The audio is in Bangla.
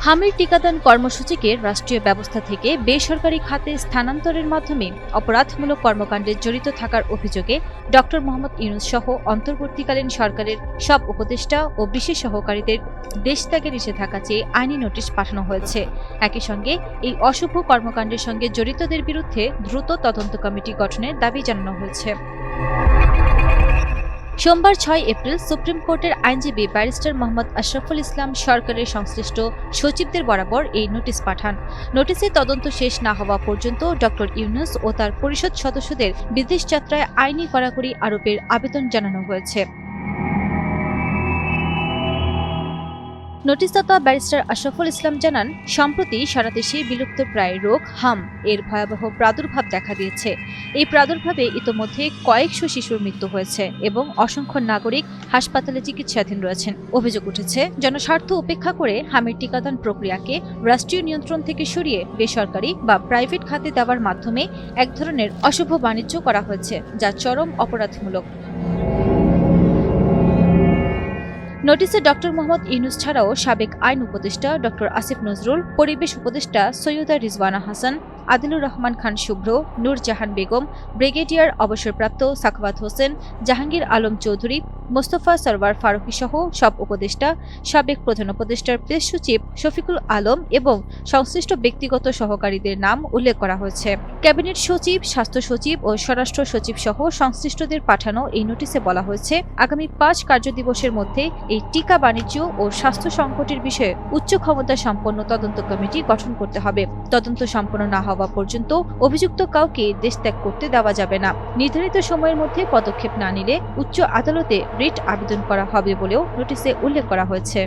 হামির টিকাদান কর্মসূচিকে রাষ্ট্রীয় ব্যবস্থা থেকে বেসরকারি খাতে স্থানান্তরের মাধ্যমে অপরাধমূলক কর্মকাণ্ডে জড়িত থাকার অভিযোগে ড মোহাম্মদ ইউনূস সহ অন্তর্বর্তীকালীন সরকারের সব উপদেষ্টা ও বিশেষ সহকারীদের দেশত্যাগে নিষেধাজ্ঞা চেয়ে আইনি নোটিশ পাঠানো হয়েছে। একই সঙ্গে এই অশুভ কর্মকাণ্ডের সঙ্গে জড়িতদের বিরুদ্ধে দ্রুত তদন্ত কমিটি গঠনের দাবি জানানো হয়েছে। সোমবার ৬ এপ্রিল সুপ্রিম কোর্টের আইনজীবী ব্যারিস্টার মোহাম্মদ আশরাফুল ইসলাম সরকারের সংশ্লিষ্ট সচিবদের বরাবর এই নোটিশ পাঠান। নোটিশে তদন্ত শেষ না হওয়া পর্যন্ত ড ইউনূস ও তার পরিষদ সদস্যদের বিদেশ যাত্রায় আইনি কড়াকড়ি আরোপের আবেদন জানানো হয়েছে। নোটিশদাতা ব্যারিস্টার আশরাফুল ইসলাম জানান, সম্প্রতি সারা দেশে বিলুপ্তপ্রায় রোগ হাম এর ভয়াবহ প্রাদুর্ভাব দেখা দিয়েছে। এই প্রাদুর্ভাবে ইতোমধ্যে কয়েকশো শিশুর মৃত্যু হয়েছে এবং অসংখ্য নাগরিক হাসপাতালে চিকিৎসাধীন রয়েছেন। অভিযোগ উঠেছে, জনস্বার্থ উপেক্ষা করে হামের টিকাদান প্রক্রিয়াকে রাষ্ট্রীয় নিয়ন্ত্রণ থেকে সরিয়ে বেসরকারি বা প্রাইভেট খাতে দেওয়ার মাধ্যমে এক ধরনের অশুভ বাণিজ্য করা হয়েছে, যা চরম অপরাধমূলক। নোটিশে ড মোহাম্মদ ইউনূস ছাড়াও সাবেক আইন উপদেষ্টা ড আসিফ নজরুল, পরিবেশ উপদেষ্টা সৈয়দা রিজওয়ানা হাসান, আদিলুর রহমান খান শুভ্র, নূর জাহান বেগম, ব্রিগেডিয়ার অবসরপ্রাপ্ত সাখাওয়াত হোসেন, জাহাঙ্গীর আলম চৌধুরী, মোস্তফা সরওয়ার ফারুকী সহ সব উপদেষ্টা, সাবেক প্রধান উপদেষ্টার প্রেস সচিব শফিকুল আলম এবং সংশ্লিষ্ট ব্যক্তিগত সহকারীদের নাম উল্লেখ করা হয়েছে। ক্যাবিনেট সচিব, স্বাস্থ্য সচিব ও স্বরাষ্ট্র সচিব সহ সংশ্লিষ্টদের পাঠানো এই নোটিশে বলা হয়েছে, আগামী ৫ কার্যদিবসের মধ্যে এই টিকা বাণিজ্য ও স্বাস্থ্য সংকটের বিষয়ে উচ্চ ক্ষমতা সম্পন্ন তদন্ত কমিটি গঠন করতে হবে। তদন্ত সম্পন্ন না হওয়া পর্যন্ত অভিযুক্ত কাউকে দেশ ত্যাগ করতে দেওয়া যাবে না। নির্ধারিত সময়ের মধ্যে পদক্ষেপ না নিলে উচ্চ আদালতে রিট আবেদন করা হবে বলেও নোটিশে উল্লেখ করা হয়েছে।